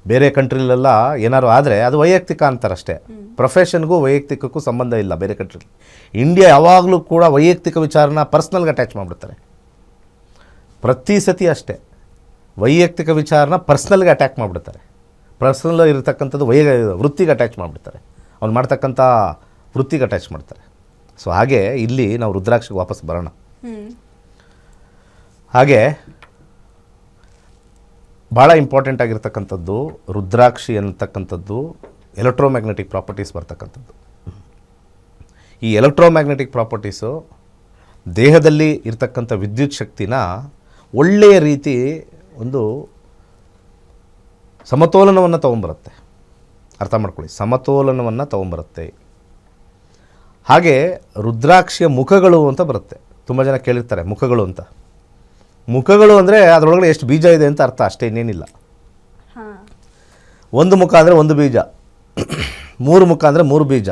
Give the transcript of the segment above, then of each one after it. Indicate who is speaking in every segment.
Speaker 1: ಬೇರೆ ಕಂಟ್ರಿಲೆಲ್ಲ ಏನಾದ್ರು ಆದರೆ ಅದು ವೈಯಕ್ತಿಕ ಅಂತಾರಷ್ಟೇ. ಪ್ರೊಫೆಷನ್ಗೂ ವೈಯಕ್ತಿಕಕ್ಕೂ ಸಂಬಂಧ ಇಲ್ಲ ಬೇರೆ ಕಂಟ್ರಿಲಿ. ಇಂಡಿಯಾ ಯಾವಾಗಲೂ ಕೂಡ ವೈಯಕ್ತಿಕ ವಿಚಾರನ ಪರ್ಸ್ನಲ್ಗೆ ಅಟ್ಯಾಚ್ ಮಾಡಿಬಿಡ್ತಾರೆ. ಪ್ರತಿ ಸತಿ ಅಷ್ಟೇ, ವೈಯಕ್ತಿಕ ವಿಚಾರನ ಪರ್ಸ್ನಲ್ಗೆ ಅಟ್ಯಾಕ್ ಮಾಡಿಬಿಡ್ತಾರೆ. ಪರ್ಸ್ನಲ್ ಇರತಕ್ಕಂಥದ್ದು ವೃತ್ತಿಗೆ ಅಟ್ಯಾಚ್ ಮಾಡಿಬಿಡ್ತಾರೆ. ಅವ್ನು ಮಾಡ್ತಕ್ಕಂಥ ವೃತ್ತಿಗೆ ಅಟ್ಯಾಚ್ ಮಾಡ್ತಾರೆ. ಸೊ ಹಾಗೆ ಇಲ್ಲಿ ನಾವು ರುದ್ರಾಕ್ಷಿಗೆ ವಾಪಸ್ ಬರೋಣ. ಹಾಗೆ ಭಾಳ ಇಂಪಾರ್ಟೆಂಟ್ ಆಗಿರ್ತಕ್ಕಂಥದ್ದು ರುದ್ರಾಕ್ಷಿ ಅನ್ನತಕ್ಕಂಥದ್ದು ಎಲೆಕ್ಟ್ರೋಮ್ಯಾಗ್ನೆಟಿಕ್ ಪ್ರಾಪರ್ಟೀಸ್ ಬರ್ತಕ್ಕಂಥದ್ದು. ಈ ಎಲೆಕ್ಟ್ರೋಮ್ಯಾಗ್ನೆಟಿಕ್ ಪ್ರಾಪರ್ಟೀಸು ದೇಹದಲ್ಲಿ ಇರ್ತಕ್ಕಂಥ ವಿದ್ಯುತ್ ಶಕ್ತಿನ ಒಳ್ಳೆಯ ರೀತಿ ಒಂದು ಸಮತೋಲನವನ್ನು ತೊಗೊಂಬರುತ್ತೆ. ಅರ್ಥ ಮಾಡ್ಕೊಳ್ಳಿ, ಸಮತೋಲನವನ್ನು ತೊಗೊಂಬರುತ್ತೆ. ಹಾಗೆ ರುದ್ರಾಕ್ಷಿಯ ಮುಖಗಳು ಅಂತ ಬರುತ್ತೆ. ತುಂಬ ಜನ ಕೇಳಿರ್ತಾರೆ ಮುಖಗಳು ಅಂತ. ಮುಖಗಳು ಅಂದರೆ ಅದರೊಳಗಡೆ ಎಷ್ಟು ಬೀಜ ಇದೆ ಅಂತ ಅರ್ಥ, ಅಷ್ಟೇ, ಇನ್ನೇನಿಲ್ಲ. ಒಂದು ಮುಖ ಅಂದರೆ ಒಂದು ಬೀಜ, 3 ಮುಖ ಅಂದರೆ 3 ಬೀಜ,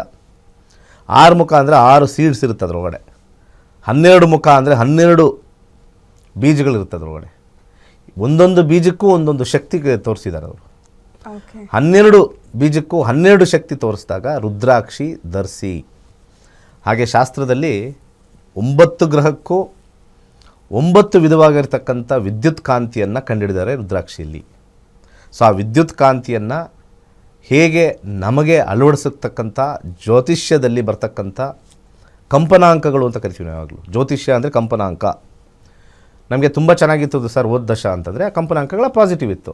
Speaker 1: 6 ಮುಖ ಅಂದರೆ 6 ಸೀಡ್ಸ್ ಇರುತ್ತೆ ಅದರೊಳಗಡೆ, 12 ಮುಖ ಅಂದರೆ 12 ಬೀಜಗಳಿರುತ್ತೆ ಅದರೊಳಗಡೆ. ಒಂದೊಂದು ಬೀಜಕ್ಕೂ ಒಂದೊಂದು ಶಕ್ತಿ ತೋರಿಸಿದ್ದಾರೆ ಅವರು. 12 ಬೀಜಕ್ಕೂ 12 ಶಕ್ತಿ ತೋರಿಸಿದಾಗ ರುದ್ರಾಕ್ಷಿ ಧರಿಸಿ. ಹಾಗೆ ಶಾಸ್ತ್ರದಲ್ಲಿ 9 ಗ್ರಹಕ್ಕೂ 9 ವಿಧವಾಗಿರ್ತಕ್ಕಂಥ ವಿದ್ಯುತ್ ಕಾಂತಿಯನ್ನು ಕಂಡುಹಿಡಿದ್ದಾರೆ ರುದ್ರಾಕ್ಷಿಯಲ್ಲಿ. ಸೊ ಆ ವಿದ್ಯುತ್ ಕಾಂತಿಯನ್ನು ಹೇಗೆ ನಮಗೆ ಅಳವಡಿಸತಕ್ಕಂಥ ಜ್ಯೋತಿಷ್ಯದಲ್ಲಿ ಬರ್ತಕ್ಕಂಥ ಕಂಪನಾಂಕಗಳು ಅಂತ ಕರಿತೀವಿ ಯಾವಾಗಲೂ. ಜ್ಯೋತಿಷ್ಯ ಅಂದರೆ ಕಂಪನಾಂಕ. ನಮಗೆ ತುಂಬ ಚೆನ್ನಾಗಿತ್ತು ಸರ್ ಓದ್ ದಶ ಅಂತಂದರೆ ಆ ಕಂಪನಾಂಕಗಳ ಪಾಸಿಟಿವ್ ಇತ್ತು.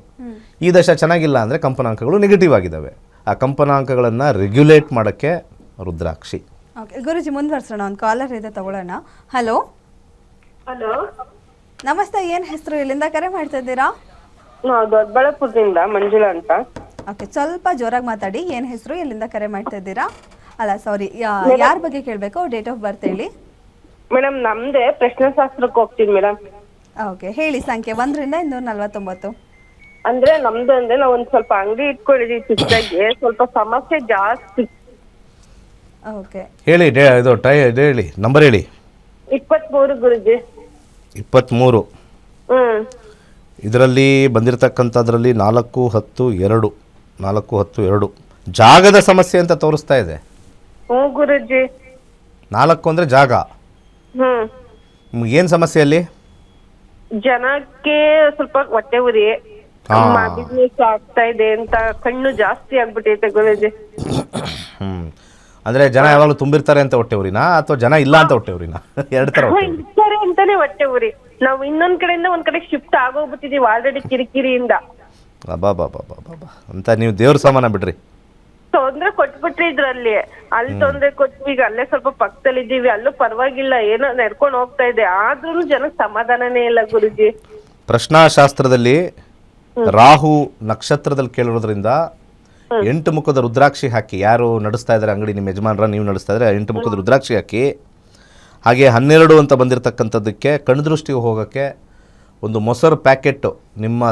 Speaker 1: ಈ ದಶ ಚೆನ್ನಾಗಿಲ್ಲ ಅಂದರೆ ಕಂಪನಾಂಕಗಳು ನೆಗೆಟಿವ್ ಆಗಿದ್ದಾವೆ. ಆ ಕಂಪನಾಂಕಗಳನ್ನು ರೆಗ್ಯುಲೇಟ್ ಮಾಡೋಕ್ಕೆ ರುದ್ರಾಕ್ಷಿ.
Speaker 2: ಓಕೆ ಗುರುಜಿ, ಮುಂದುವರ್ಸೋಣ. ಒಂದು ಕಾಲರ್ ಇದೆ, ತಗೊಳ್ಳೋಣ. ಹಲೋ
Speaker 3: ಹಲೋ,
Speaker 2: ನಮಸ್ತೆ. ಏನು ಹೆಸರು, ಎಲ್ಲಿಂದ ಕರೆ ಮಾಡ್ತಾ ಇದ್ದೀರಾ?
Speaker 3: ನಾವು ದೊಡ್ಡಬಳ್ಳಾಪುರದಿಂದ ಮಂಜುಳಾ ಅಂತ.
Speaker 2: ಓಕೆ, ಸ್ವಲ್ಪ ಜೋರಾಗಿ ಮಾತಾಡಿ. ಏನು ಹೆಸರು, ಎಲ್ಲಿಂದ ಕರೆ ಮಾಡ್ತಾ ಇದ್ದೀರಾ? ಅಲ್ಲ ಸಾರಿ, ಯಾರ ಬಗ್ಗೆ ಕೇಳಬೇಕು? ಡೇಟ್ ಆಫ್ ಬರ್ತ್ ಹೇಳಿ
Speaker 3: ಮೇಡಮ್. ನಮ್ದೇ ಪ್ರಶ್ನೆಶಾಸ್ತ್ರಕ್ಕೆ ಹೋಗ್ತೀನಿ ಮೇಡಮ್.
Speaker 2: ಓಕೆ ಹೇಳಿ. ಸಂಖ್ಯೆ 1 ರಿಂದ 249.
Speaker 3: ಅಂದ್ರೆ ನಮ್ದು ಅಂದ್ರೆ ನಾವು ಒಂದ್ ಸ್ವಲ್ಪ ಅಂಗಡಿ ಇಟ್ಕೊಂಡಿದೀವಿ ಚಿಕ್ಕದಾಗಿ, ಸ್ವಲ್ಪ ಸಮಸ್ಯೆ ಜಾಸ್ತಿ.
Speaker 2: ಓಕೆ
Speaker 1: ಹೇಳಿ, ಹೇಳಿ ನಂಬರ್ ಹೇಳಿ.
Speaker 3: 23 ಗುರುಜಿ.
Speaker 1: 23. ಇದರಲ್ಲಿ ಬಂದಿರತಕ್ಕಂಥದ್ರಲ್ಲಿ 4-10-2 ಜಾಗದ ಸಮಸ್ಯೆ ಅಂತ ತೋರಿಸ್ತಾ ಇದೆ.
Speaker 3: ಗುರುಜಿ.
Speaker 1: 4 ಅಂದರೆ ಜಾಗ. ಏನು ಸಮಸ್ಯೆ ಅಲ್ಲಿ?
Speaker 3: ಜನಕ್ಕೆ ಸ್ವಲ್ಪ ಹೊಟ್ಟೆ ಉರಿ, ಬಿಸ್ನೆಸ್ ಆಗ್ತಾ ಇದೆ ಅಂತ ಕಣ್ಣು ಜಾಸ್ತಿ ಆಗ್ಬಿಟ್ಟೈತೆ ಗುರುಜಿ.
Speaker 1: ಅಂದ್ರೆ ಜನ ಯಾವಾಗಲೂ ತುಂಬಿರ್ತಾರೆ ಅಂತ ಹೊಟ್ಟೆ ಉರಿನಾ, ಅಥವಾ ಜನ ಇಲ್ಲ ಅಂತ ಹೊಟ್ಟೆ ಉರಿನಾ? 2 ಥರ
Speaker 3: ಇರ್ತಾರೆ ಅಂತಾನೆ ಹೊಟ್ಟೆ ಉರಿ. ನಾವು ಇನ್ನೊಂದ್ ಕಡೆಯಿಂದ ಒಂದ್ ಕಡೆ ಶಿಫ್ಟ್ ಆಗೋಗ್ಬಿಟ್ಟಿದೀವಿ ಆಲ್ರೆಡಿ ಕಿರಿಕಿರಿಯಿಂದ.
Speaker 1: ಅಂತ ನೀವು ದೇವ್ರ ಸಾಮಾನ ಬಿಡ್ರಿ.
Speaker 3: ತೊಂದ್ರೆ ಕೊಟ್ಬಿಟ್ರಿ ಇದ್ರಲ್ಲಿ, ಅಲ್ಲಿ ತೊಂದ್ರೆ ಕೊಟ್ವಿ. ಈಗ ಅಲ್ಲೇ ಸ್ವಲ್ಪ ಪಕ್ಕದಲ್ಲಿ ಇದ್ದೀವಿ, ಅಲ್ಲೂ ಪರವಾಗಿಲ್ಲ, ಏನೋ ನಡ್ಕೊಂಡು ಹೋಗ್ತಾ ಇದೆ. ಆದ್ರೂ ಜನಕ್ಕೆ ಸಮಾಧಾನನೇ ಇಲ್ಲ ಗುರುಜಿ.
Speaker 1: ಪ್ರಶ್ನಾಶಾಸ್ತ್ರದಲ್ಲಿ ರಾಹು ನಕ್ಷತ್ರದಲ್ಲಿ ಕೇಳಿರೋದ್ರಿಂದ 8 ಮುಖದ ರುದ್ರಾಕ್ಷಿ ಹಾಕಿ, ಯಾರು ನಡೆಸ್ತಾ ಇದ್ದಾರೆ ಅಂಗಡಿ, ನಿಮ್ಮ ಯಜಮಾನ್ರ, ನೀವು ನಡೆಸ್ತಾ ಇದ್ರೆ 8 ಮುಖದ ರುದ್ರಾಕ್ಷಿ ಹಾಕಿ. ಹಾಗೆ 12 ಅಂತ ಬಂದಿರತಕ್ಕಂಥದ್ದಕ್ಕೆ ಕಣ್ದೃಷ್ಟಿಗೆ ಹೋಗೋಕ್ಕೆ ಒಂದು ಮೊಸರು ಪ್ಯಾಕೆಟ್ಟು ನಿಮ್ಮ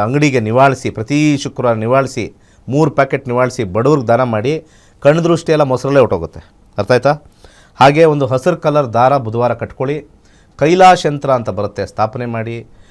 Speaker 1: ಅಂಗಡಿಗೆ ನಿವಾಳಿಸಿ, ಪ್ರತಿ ಶುಕ್ರವಾರ ನಿವಾಳಿಸಿ, 3 ಪ್ಯಾಕೆಟ್ ನಿವಾಳಿಸಿ ಬಡವ್ರಿಗೆ ದಾನ ಮಾಡಿ. ಕಣ್ದೃಷ್ಟಿ ಎಲ್ಲ ಮೊಸರಲ್ಲೇ ಹೊಟ್ಟೋಗುತ್ತೆ. ಅರ್ಥ ಆಯ್ತಾ? ಹಾಗೆ ಒಂದು ಹಸಿರು ಕಲರ್ ದಾರ ಬುಧವಾರ ಕಟ್ಕೊಳ್ಳಿ. ಕೈಲಾಶ ಯಂತ್ರ ಅಂತ ಬರುತ್ತೆ, ಸ್ಥಾಪನೆ ಮಾಡಿ.